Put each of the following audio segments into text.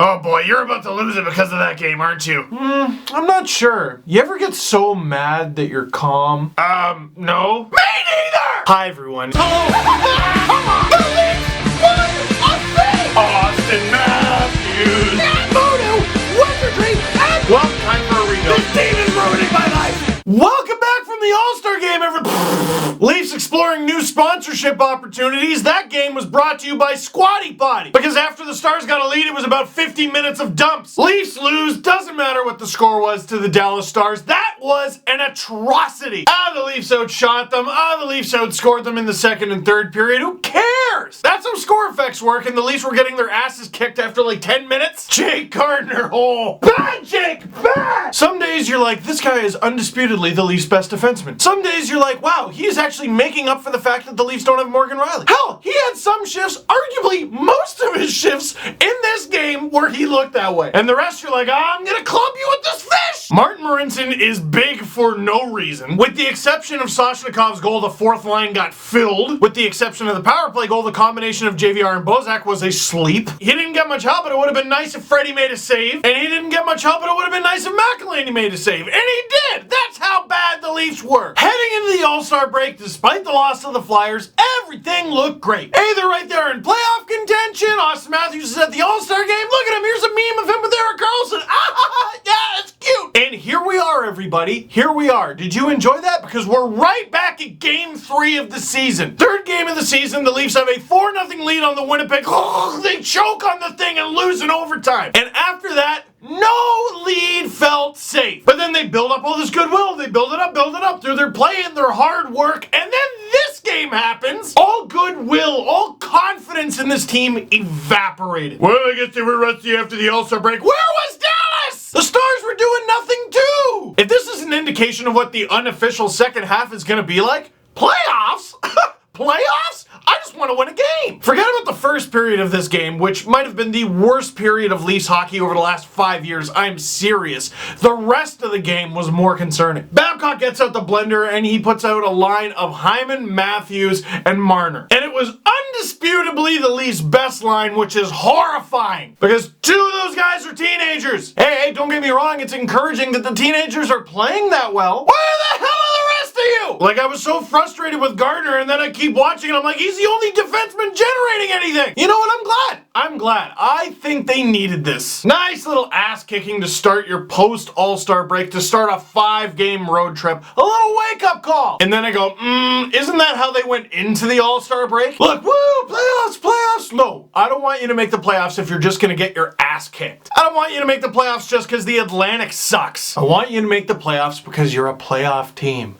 Oh boy, you're about to lose it because of that game, aren't you? I'm not sure. You ever get so mad that you're calm? No. Me neither! Hi, everyone. Austin Matthews! Well, time for a rebuild. This team is ruining my life! Welcome back from the All-Star Game, everybody. Leafs exploring new sponsorship opportunities. That game was brought to you by Squatty Potty. Because after the Stars got a lead, it was about 50 minutes of dumps. Leafs lose, doesn't matter what the score was to the Dallas Stars. That was an atrocity. The Leafs outshot them. The Leafs outscored them in the second and third period. Who cares? That's how score effects work, and the Leafs were getting their asses kicked after like 10 minutes. Jake Gardner, bad Jake, bad! Some days you're like, this guy is undisputedly the Leafs' best defenseman. Some days you're like, wow, he is actually making up for the fact that the Leafs don't have Morgan Riley. Hell, he had some shifts, arguably most of his shifts in this game where he looked that way. And the rest you're like, I'm gonna club you with this fish! Martin Marincin is big for no reason. With the exception of Soshnikov's goal, the fourth line got filled. With the exception of the power play goal, the combination of JVR and Bozak was a sleep. He didn't get much help, but it would have been nice if Freddie made a save. And he didn't get much help, but it would have been nice if McElhinney made a save. And he did! That's how bad the Leafs were. Heading into the All-Star break, despite the loss to the Flyers, everything looked great. Hey, they're right there in playoff contention. Austin Matthews is at the All-Star game. Look at him. Here's a meme of him with Erik Karlsson. Yeah, it's cute. And here we are, everybody. Here we are. Did you enjoy that? Because we're right back at Game 3 of the season. Third game of the season, the Leafs have a 4-0 lead on the Winnipeg. They choke on the thing and lose in overtime. And after that, no lead felt safe. But then they build up all this goodwill. They build it up through their play and their hard work. And then this game happens. All goodwill, all confidence in this team evaporated. Well, I guess they were rusty after the All-Star break. Where was Dallas? The Stars were doing nothing too. If this is an indication of what the unofficial second half is going to be like, playoffs? Playoffs? I just want to win a game. Forget about the first period of this game, which might have been the worst period of Leafs hockey over the last 5 years. I'm serious. The rest of the game was more concerning. Babcock gets out the blender and he puts out a line of Hyman, Matthews, and Marner. And it was undisputably the Leafs' best line, which is horrifying because two of those guys are teenagers. Hey, don't get me wrong. It's encouraging that the teenagers are playing that well. Where the hell are the rest of you? Like, I was so frustrated with Gardner, and then I keep watching and I'm like, he's the only defenseman generating anything. You know what? I'm glad. I think they needed this. Nice little ass kicking to start your post All-Star break, to start a 5-game road trip. A little wake-up call. And then I go, isn't that how they went into the All-Star break? Look, woo, playoffs. No, I don't want you to make the playoffs if you're just gonna get your ass kicked. I don't want you to make the playoffs just because the Atlantic sucks. I want you to make the playoffs because you're a playoff team.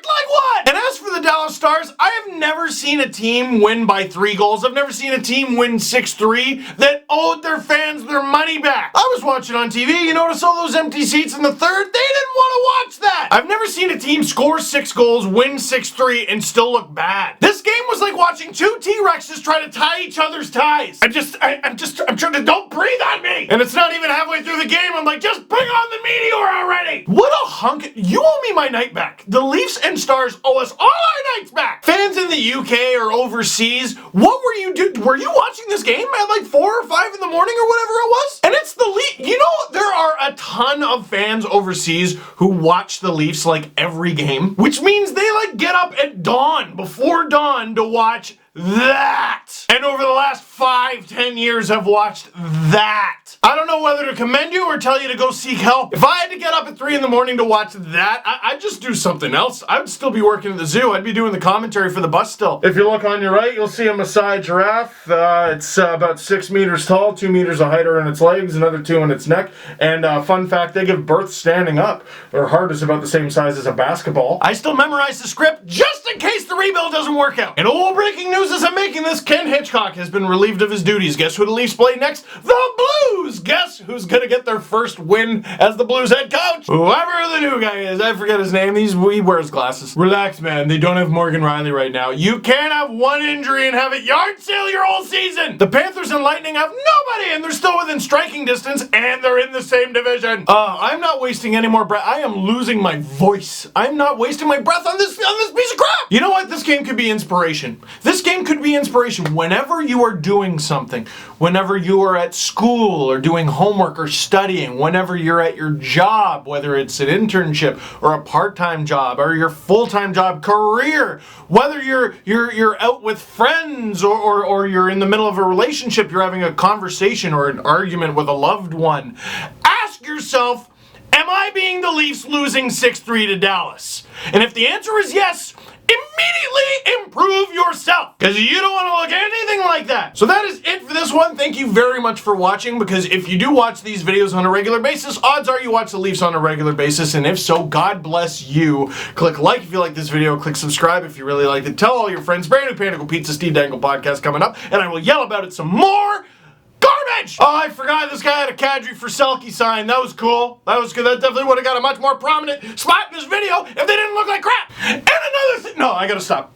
Like what? And as for the Dallas Stars, I have never seen a team win by 3 goals. I've never seen a team win 6-3 that owed their fans their money back. I was watching on TV, you notice all those empty seats in the third? They didn't want to watch that. I've never seen a team score 6 goals, win 6-3, and still look bad. This game was like watching 2 T-Rexes try to tie each other's ties. I'm trying to, don't breathe on me. And it's not even halfway through the game. I'm like, just bring on the meteor already. What a hunk. You owe me my night back. The Leafs and Stars owe us all our nights back. Fans in the UK or overseas, what were you doing? Were you watching this game at like 4 or 5 in the morning or whatever it was? And it's the Leafs. You know, there are a ton of fans overseas who watch the Leafs like every game, which means they like get up at dawn, before dawn, to watch that. And over the last 5-10 years have watched that. I don't know whether to commend you or tell you to go seek help. If I had to get up at 3 in the morning to watch that, I'd just do something else. I'd still be working at the zoo. I'd be doing the commentary for the bus still. If you look on your right, you'll see a Maasai giraffe. It's about 6 meters tall, 2 meters of height are in its legs, another 2 in its neck. And fun fact, they give birth standing up. Their heart is about the same size as a basketball. I still memorize the script just in case the rebuild doesn't work out. And old breaking news as I'm making this, Ken Hitchcock has been relieved of his duties. Guess who the Leafs play next? The Blues! Guess who's gonna get their first win as the Blues head coach? Whoever the new guy is, I forget his name. He wears glasses. Relax, man. They don't have Morgan Riley right now. You can't have one injury and have it yard sale your whole season. The Panthers and Lightning have nobody, and they're still within striking distance, and they're in the same division. I'm not wasting any more breath. I am losing my voice. I'm not wasting my breath on this piece of crap. You know what? This game could be inspiration. This game could be inspiration. Whenever you are doing something, whenever you are at school or doing homework or studying, whenever you're at your job, whether it's an internship or a part-time job or your full-time job career, whether you're out with friends or you're in the middle of a relationship, you're having a conversation or an argument with a loved one. Ask yourself, am I being the Leafs losing 6-3 to Dallas? And if the answer is yes, immediately improve yourself, because you don't want to look anything like that. So that is it for this one. Thank you very much for watching, because if you do watch these videos on a regular basis, odds are you watch the Leafs on a regular basis, and if so, God bless you. Click like if you like this video, click subscribe if you really liked it, tell all your friends. Brand new Panicle Pizza Steve Dangle podcast coming up, and I will yell about it some more. Garbage! Oh, I forgot this guy had a Kadri for Selke sign. That was cool. That was good. That definitely would have got a much more prominent spot in this video if they didn't look like crap. And another thing. No, I gotta stop.